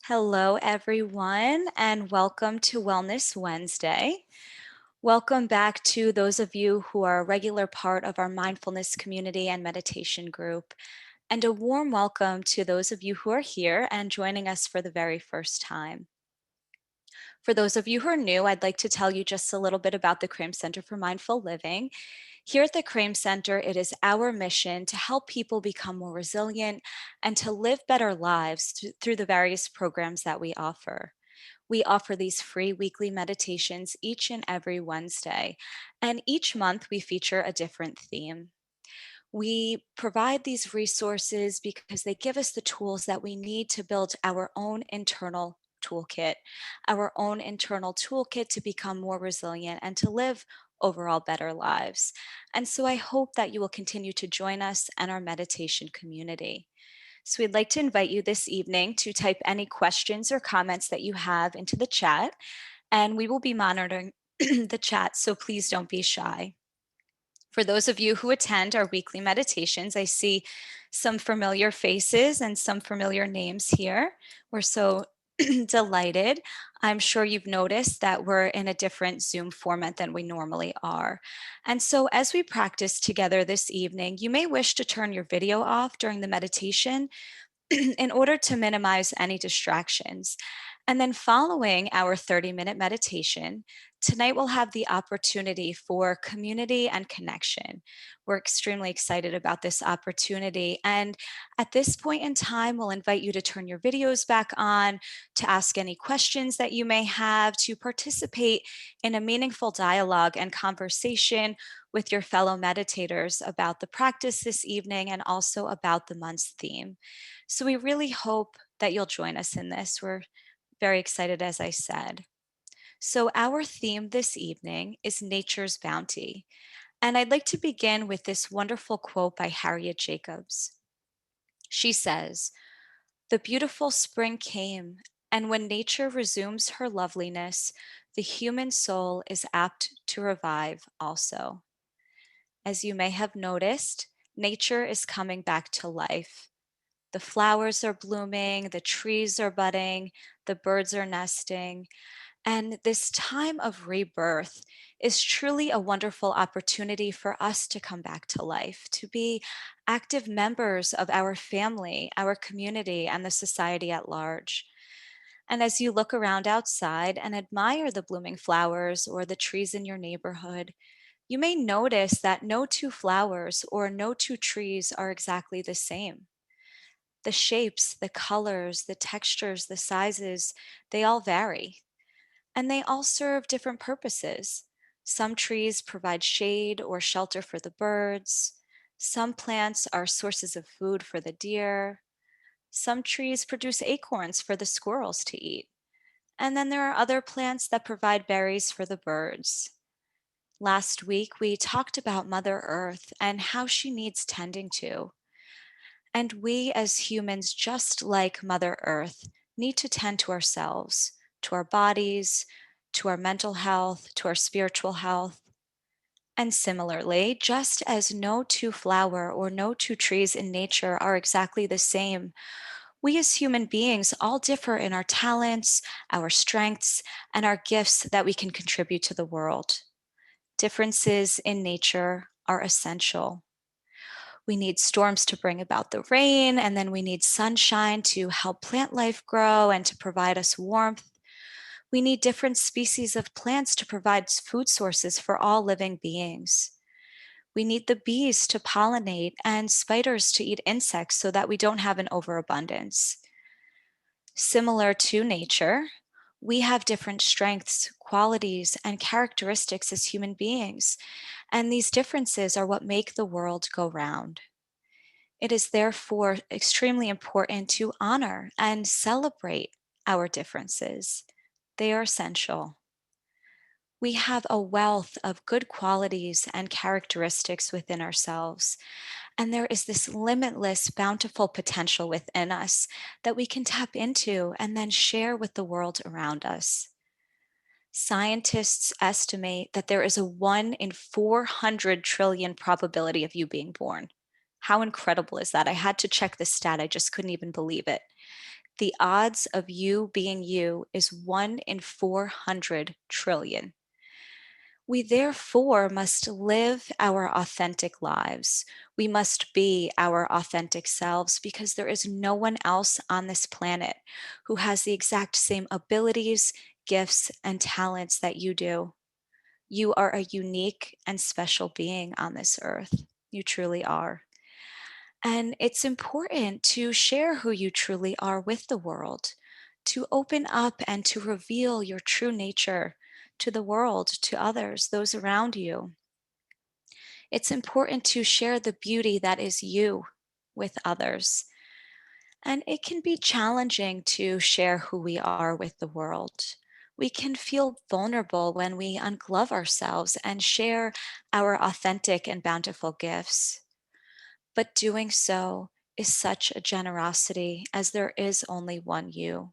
Hello, everyone, and welcome to Wellness Wednesday. Welcome back to those of you who are a regular part of our mindfulness community and meditation group, and a warm welcome to those of you who are here and joining us for the very first time. For those of you who are new, I'd like to tell you just a little bit about the Krame Center for Mindful Living. Here at the Krame Center, it is our mission to help people become more resilient and to live better lives through the various programs that we offer. We offer these free weekly meditations each and every Wednesday, and each month we feature a different theme. We provide these resources because they give us the tools that we need to build our own internal toolkit to become more resilient and to live overall better lives. And so I hope that you will continue to join us and our meditation community. So we'd like to invite you this evening to type any questions or comments that you have into the chat, and we will be monitoring the chat, so please don't be shy. For those of you who attend our weekly meditations, I see some familiar faces and some familiar names here. We're so delighted. I'm sure you've noticed that we're in a different Zoom format than we normally are. And so as we practice together this evening, you may wish to turn your video off during the meditation in order to minimize any distractions. And then following our 30-minute meditation, tonight we'll have the opportunity for community and connection. We're extremely excited about this opportunity. And at this point in time, we'll invite you to turn your videos back on, to ask any questions that you may have, to participate in a meaningful dialogue and conversation with your fellow meditators about the practice this evening and also about the month's theme. So we really hope that you'll join us in this. We're very excited, as I said. So our theme this evening is nature's bounty. And I'd like to begin with this wonderful quote by Harriet Jacobs. She says, "The beautiful spring came, and when nature resumes her loveliness, the human soul is apt to revive also." As you may have noticed, nature is coming back to life. The flowers are blooming, the trees are budding, the birds are nesting. And this time of rebirth is truly a wonderful opportunity for us to come back to life, to be active members of our family, our community, and the society at large. And as you look around outside and admire the blooming flowers or the trees in your neighborhood, you may notice that no two flowers or no two trees are exactly the same. The shapes, the colors, the textures, the sizes, they all vary. And they all serve different purposes. Some trees provide shade or shelter for the birds. Some plants are sources of food for the deer. Some trees produce acorns for the squirrels to eat. And then there are other plants that provide berries for the birds. Last week, we talked about Mother Earth and how she needs tending to. And we as humans, just like Mother Earth, need to tend to ourselves, to our bodies, to our mental health, to our spiritual health. And similarly, just as no two flower or no two trees in nature are exactly the same, we as human beings all differ in our talents, our strengths, and our gifts that we can contribute to the world. Differences in nature are essential. We need storms to bring about the rain, and then we need sunshine to help plant life grow and to provide us warmth. We need different species of plants to provide food sources for all living beings. We need the bees to pollinate and spiders to eat insects so that we don't have an overabundance. Similar to nature, we have different strengths, qualities, and characteristics as human beings, and these differences are what make the world go round. It is therefore extremely important to honor and celebrate our differences. They are essential. We have a wealth of good qualities and characteristics within ourselves, and there is this limitless, bountiful potential within us that we can tap into and then share with the world around us. Scientists estimate that there is a 1 in 400 trillion probability of you being born. How incredible is that? I had to check this stat, I just couldn't even believe it. The odds of you being you is 1 in 400 trillion. We therefore must live our authentic lives. We must be our authentic selves because there is no one else on this planet who has the exact same abilities, gifts, and talents that you do. You are a unique and special being on this earth. You truly are. And it's important to share who you truly are with the world, to open up and to reveal your true nature to the world, to others, those around you. It's important to share the beauty that is you with others. And it can be challenging to share who we are with the world. We can feel vulnerable when we unglove ourselves and share our authentic and bountiful gifts. But doing so is such a generosity as there is only one you.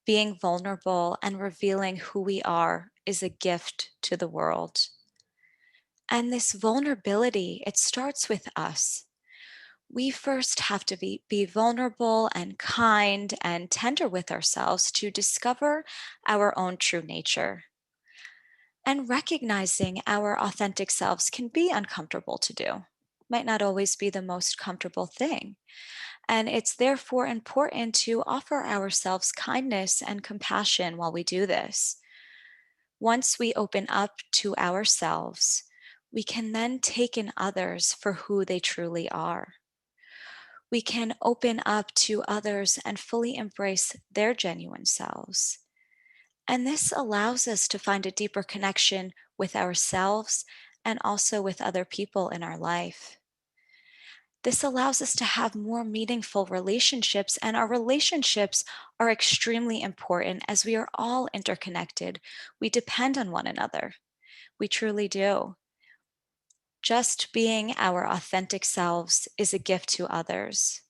Being vulnerable and revealing who we are is a gift to the world. And this vulnerability, it starts with us. We first have to be vulnerable and kind and tender with ourselves to discover our own true nature. And recognizing our authentic selves can be uncomfortable to do, might not always be the most comfortable thing. And it's therefore important to offer ourselves kindness and compassion while we do this. Once we open up to ourselves, we can then take in others for who they truly are. We can open up to others and fully embrace their genuine selves. And this allows us to find a deeper connection with ourselves and also with other people in our life. This allows us to have more meaningful relationships, and our relationships are extremely important as we are all interconnected. We depend on one another. We truly do. Just being our authentic selves is a gift to others.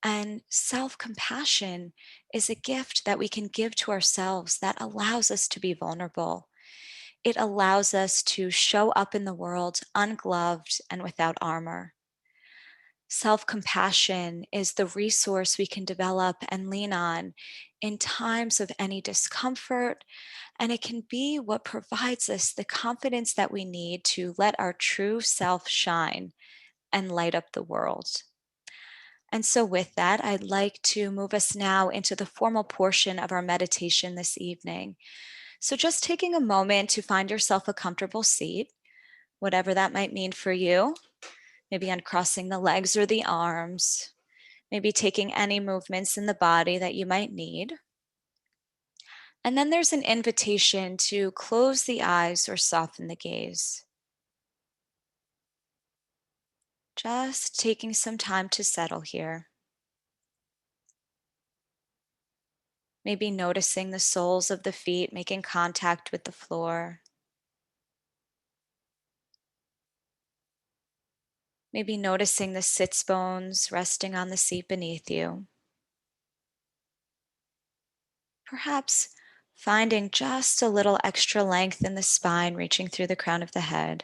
And self compassion is a gift that we can give to ourselves that allows us to be vulnerable. It allows us to show up in the world ungloved and without armor. Self compassion is the resource we can develop and lean on in times of any discomfort, and it can be what provides us the confidence that we need to let our true self shine and light up the world. And so, with that, I'd like to move us now into the formal portion of our meditation this evening. So, just taking a moment to find yourself a comfortable seat, whatever that might mean for you, maybe uncrossing the legs or the arms, maybe taking any movements in the body that you might need. And then there's an invitation to close the eyes or soften the gaze. Just taking some time to settle here. Maybe noticing the soles of the feet making contact with the floor. Maybe noticing the sits bones resting on the seat beneath you. Perhaps finding just a little extra length in the spine reaching through the crown of the head.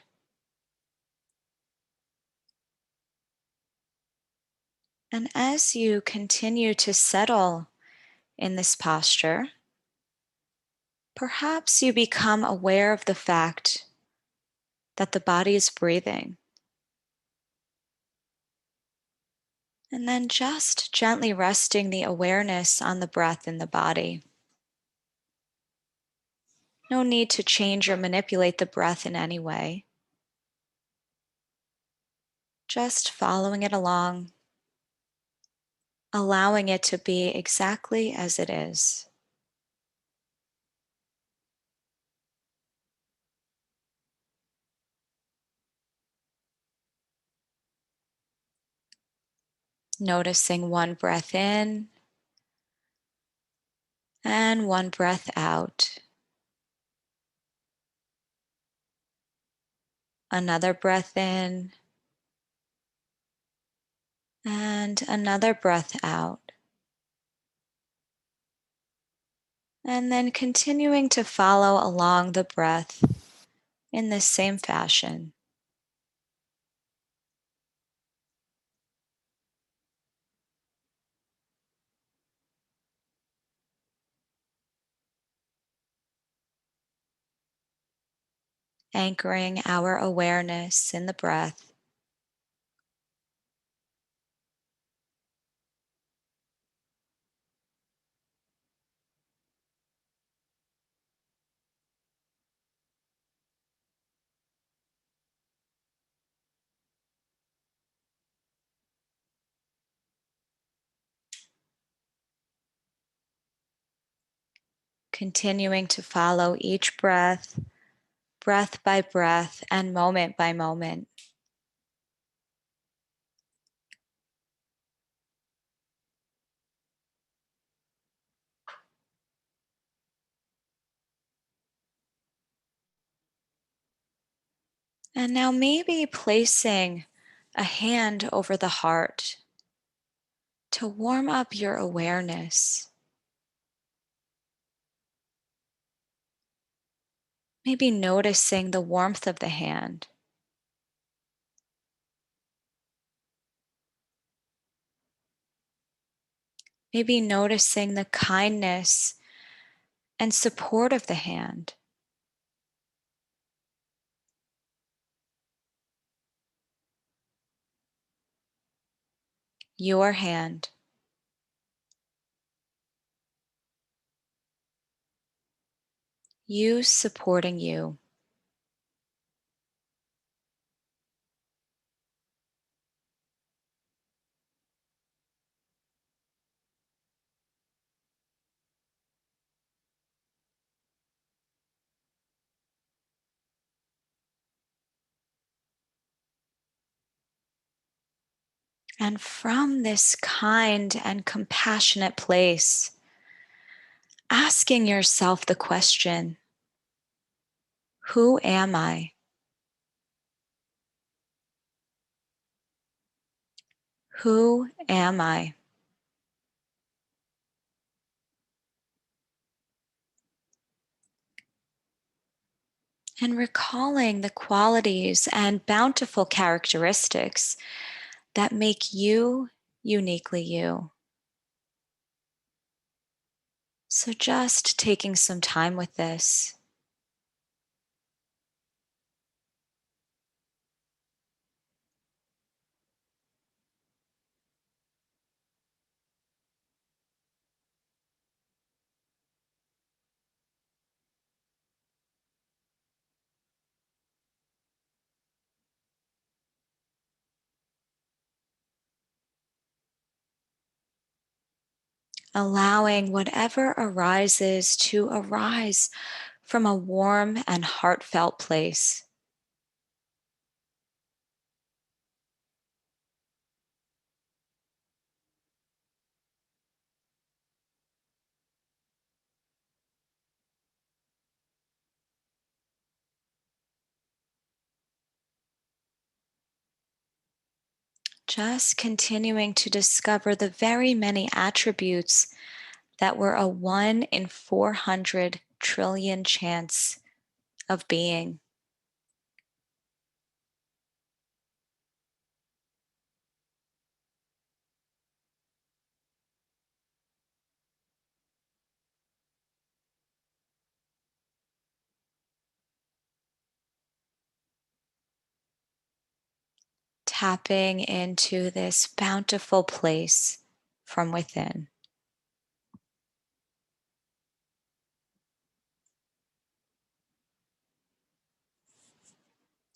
And as you continue to settle in this posture, perhaps you become aware of the fact that the body is breathing. And then just gently resting the awareness on the breath in the body. No need to change or manipulate the breath in any way. Just following it along, allowing it to be exactly as it is. Noticing one breath in and one breath out. Another breath in and another breath out. And then continuing to follow along the breath in this same fashion. anchoring our awareness in the breath. Continuing to follow each breath, breath by breath, and moment by moment. And now maybe placing a hand over the heart to warm up your awareness. Maybe noticing the warmth of the hand. Maybe noticing the kindness and support of the hand. Your hand. You supporting you. And from this kind and compassionate place, asking yourself the question, who am I? Who am I? And recalling the qualities and bountiful characteristics that make you uniquely you. So just taking some time with this. Allowing whatever arises to arise from a warm and heartfelt place. Just continuing to discover the very many attributes that were a 1 in 400 trillion chance of being. Tapping into this bountiful place from within.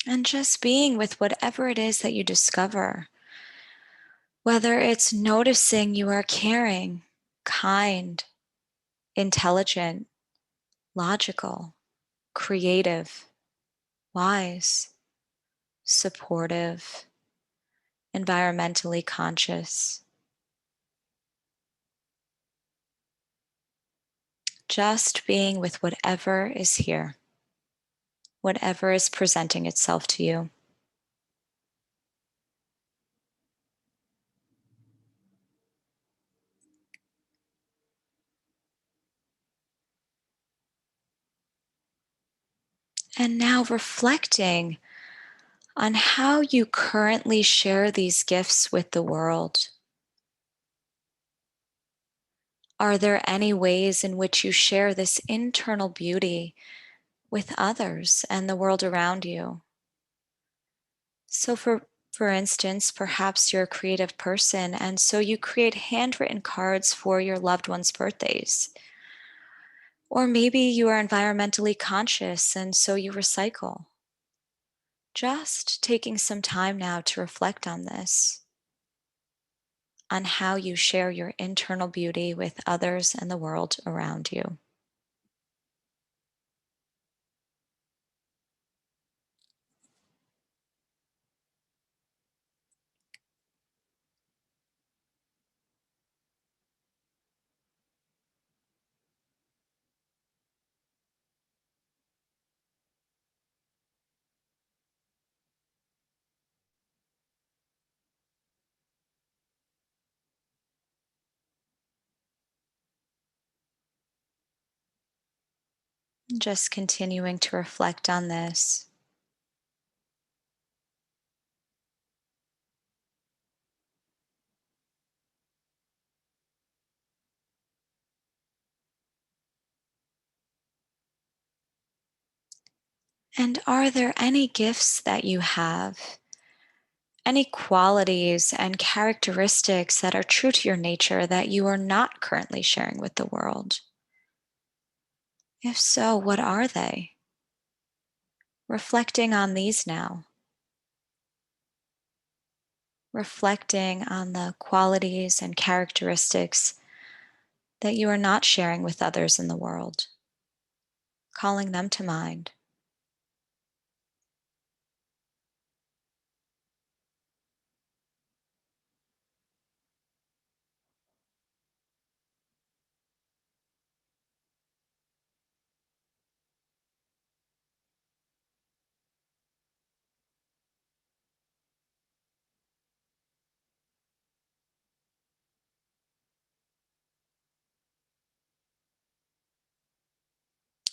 And just being with whatever it is that you discover. Whether it's noticing you are caring, kind, intelligent, logical, creative, wise, supportive, environmentally conscious. Just being with whatever is here, whatever is presenting itself to you. And now reflecting on how you currently share these gifts with the world. Are there any ways in which you share this internal beauty with others and the world around you. So for instance, perhaps you're a creative person and so you create handwritten cards for your loved ones' birthdays. Or maybe you are environmentally conscious and so you recycle. Just taking some time now to reflect on this, on how you share your internal beauty with others and the world around you. Just continuing to reflect on this. And are there any gifts that you have, any qualities and characteristics that are true to your nature that you are not currently sharing with the world? If so, what are they? Reflecting on these now, reflecting on the qualities and characteristics that you are not sharing with others in the world, calling them to mind.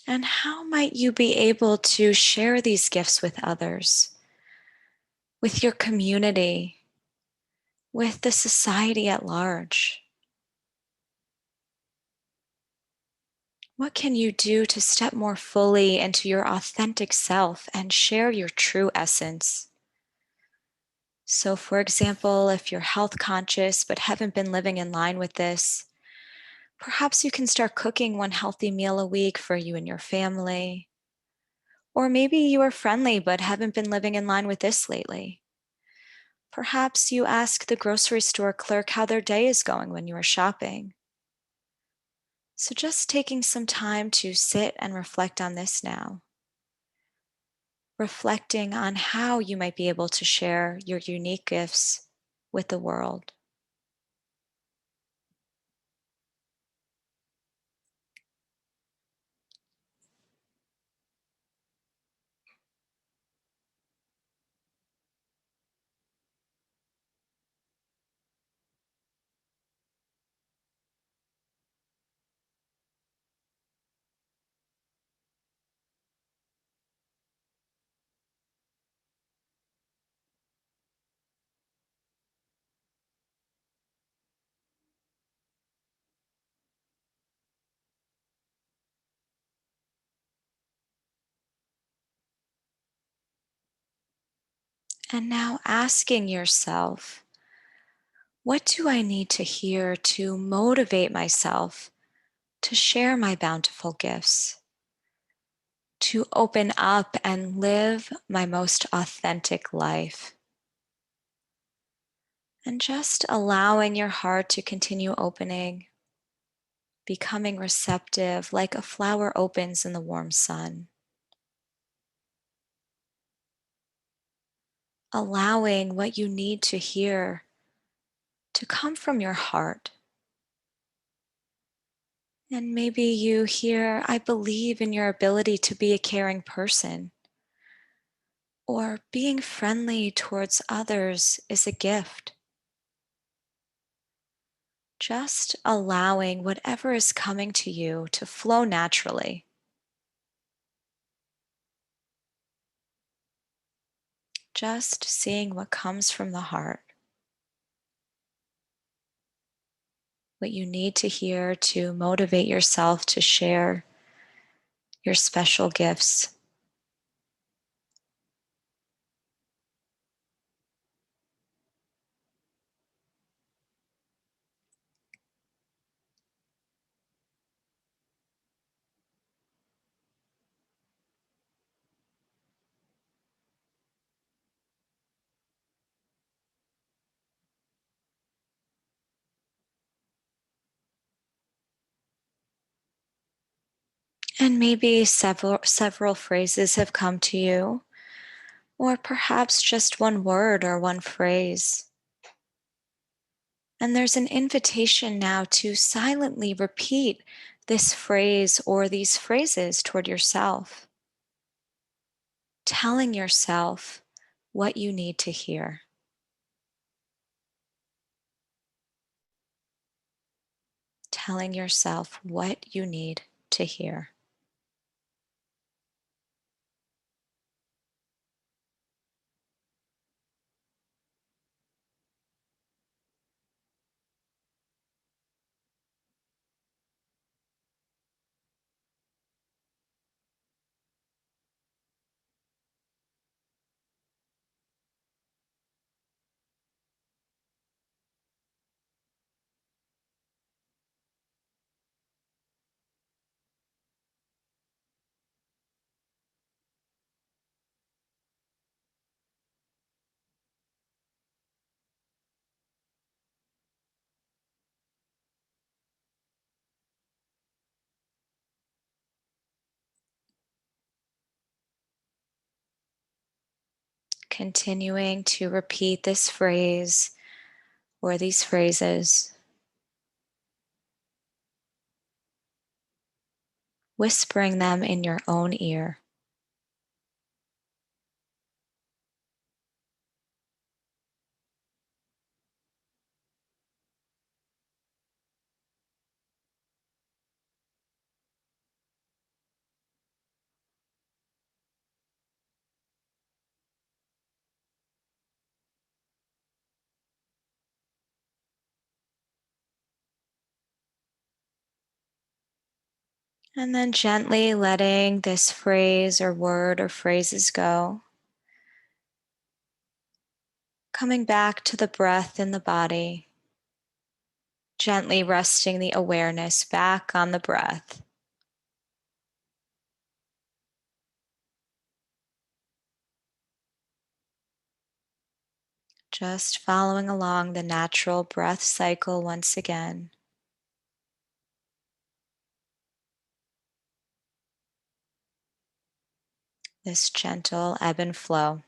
And how might you be able to share these gifts with others, with your community, with the society at large? What can you do to step more fully into your authentic self and share your true essence? So, for example, if you're health conscious but haven't been living in line with this, perhaps you can start cooking one healthy meal a week for you and your family. Or maybe you are friendly but haven't been living in line with this lately. Perhaps you ask the grocery store clerk how their day is going when you are shopping. So, just taking some time to sit and reflect on this now, reflecting on how you might be able to share your unique gifts with the world. And now asking yourself, what do I need to hear to motivate myself to share my bountiful gifts, to open up and live my most authentic life? And just allowing your heart to continue opening, becoming receptive like a flower opens in the warm sun. Allowing what you need to hear to come from your heart. And maybe you hear, I believe in your ability to be a caring person, or being friendly towards others is a gift. Just allowing whatever is coming to you to flow naturally. Just seeing what comes from the heart, what you need to hear to motivate yourself to share your special gifts. And maybe several phrases have come to you, or perhaps just one word or one phrase. And there's an invitation now to silently repeat this phrase or these phrases toward yourself, telling yourself what you need to hear, telling yourself what you need to hear. Continuing to repeat this phrase or these phrases, whispering them in your own ear. And then gently letting this phrase or word or phrases go. Coming back to the breath in the body, gently resting the awareness back on the breath. Just following along the natural breath cycle once again. This gentle ebb and flow.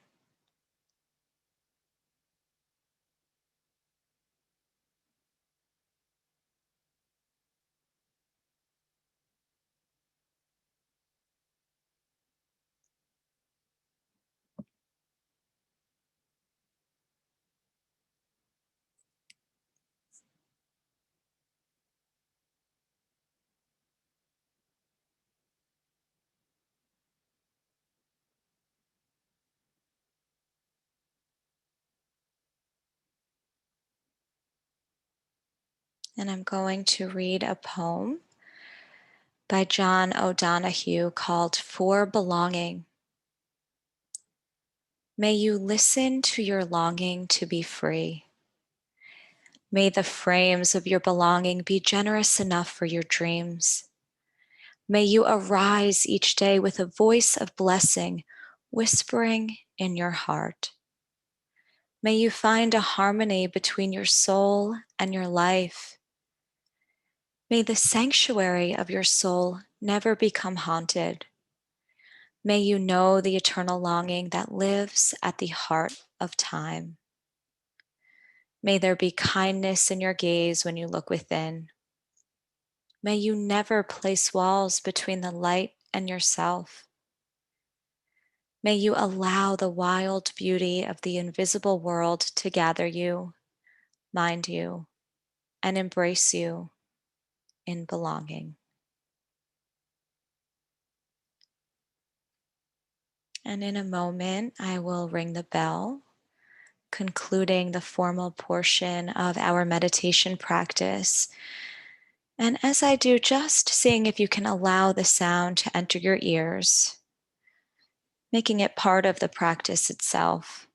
And I'm going to read a poem by John O'Donohue called For Belonging. May you listen to your longing to be free. May the frames of your belonging be generous enough for your dreams. May you arise each day with a voice of blessing whispering in your heart. May you find a harmony between your soul and your life. May the sanctuary of your soul never become haunted. May you know the eternal longing that lives at the heart of time. May there be kindness in your gaze when you look within. May you never place walls between the light and yourself. May you allow the wild beauty of the invisible world to gather you, mind you, and embrace you in belonging. And in a moment, I will ring the bell, concluding the formal portion of our meditation practice. And as I do, just seeing if you can allow the sound to enter your ears, making it part of the practice itself.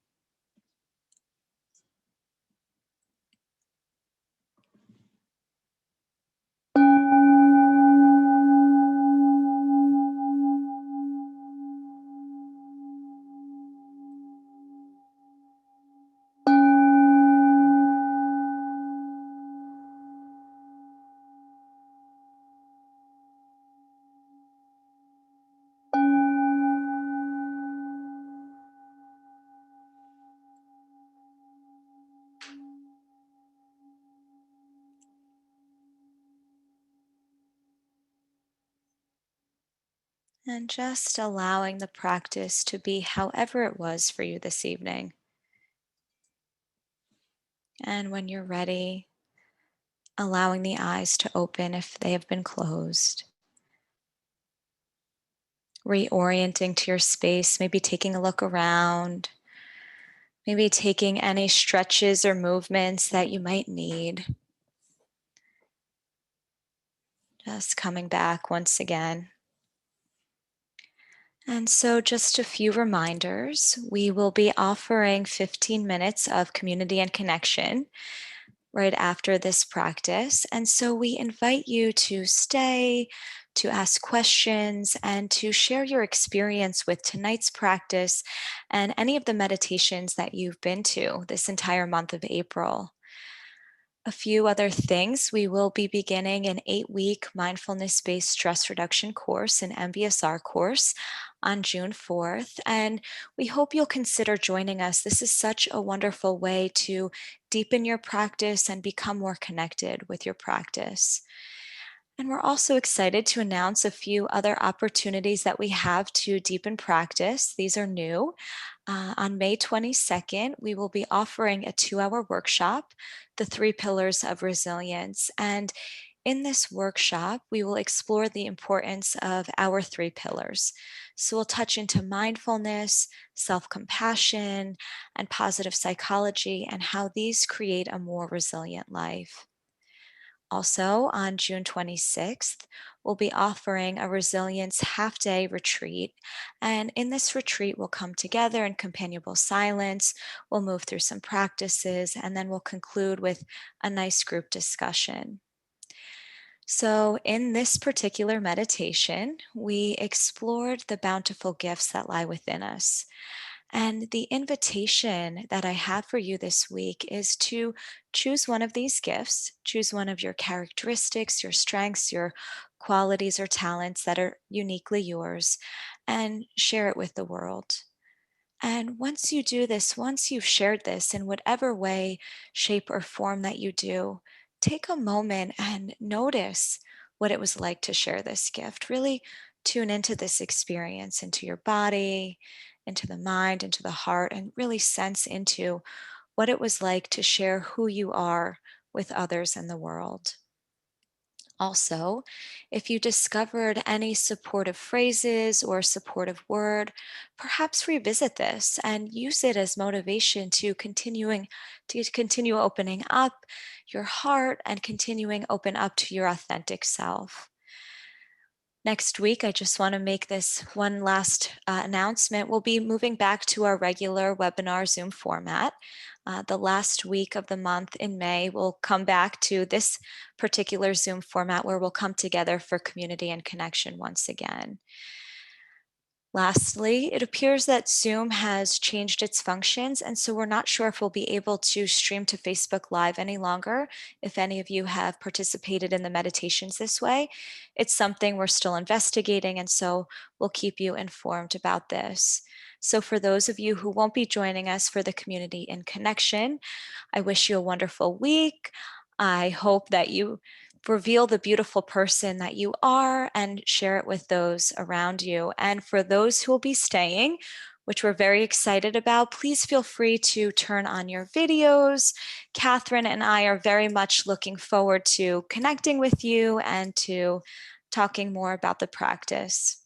And just allowing the practice to be however it was for you this evening. And when you're ready, allowing the eyes to open if they have been closed. Reorienting to your space, maybe taking a look around, maybe taking any stretches or movements that you might need. Just coming back once again. And so, just a few reminders. We will be offering 15 minutes of community and connection right after this practice. And so, we invite you to stay, to ask questions, and to share your experience with tonight's practice and any of the meditations that you've been to this entire month of April. A few other things. We will be beginning an 8-week mindfulness based stress reduction course, an MBSR course, on June 4th. And we hope you'll consider joining us. This is such a wonderful way to deepen your practice and become more connected with your practice. And we're also excited to announce a few other opportunities that we have to deepen practice. These are new. On May 22nd, we will be offering a 2-hour workshop, The Three Pillars of Resilience. And in this workshop, we will explore the importance of our three pillars. So we'll touch into mindfulness, self compassion, and positive psychology, and how these create a more resilient life. Also, on June 26th, we'll be offering a resilience half day retreat. And in this retreat, we'll come together in companionable silence. We'll move through some practices, and then we'll conclude with a nice group discussion. So, in this particular meditation, we explored the bountiful gifts that lie within us. And the invitation that I have for you this week is to choose one of these gifts, choose one of your characteristics, your strengths, your qualities or talents that are uniquely yours, and share it with the world. And once you do this, once you've shared this in whatever way, shape, or form that you do, take a moment and notice what it was like to share this gift. Really tune into this experience, into your body, into the mind, into the heart, and really sense into what it was like to share who you are with others in the world. Also, if you discovered any supportive phrases or supportive word, perhaps revisit this and use it as motivation to continue opening up your heart and continuing open up to your authentic self. Next week, I just want to make this one last announcement. We'll be moving back to our regular webinar Zoom format. The last week of the month in May, we'll come back to this particular Zoom format where we'll come together for community and connection once again. Lastly, it appears that Zoom has changed its functions, and so we're not sure if we'll be able to stream to Facebook Live any longer. If any of you have participated in the meditations this way, it's something we're still investigating, and so we'll keep you informed about this. So for those of you who won't be joining us for the community in connection, I wish you a wonderful week. I hope that you reveal the beautiful person that you are and share it with those around you. And for those who will be staying, which we're very excited about, please feel free to turn on your videos. Catherine and I are very much looking forward to connecting with you and to talking more about the practice.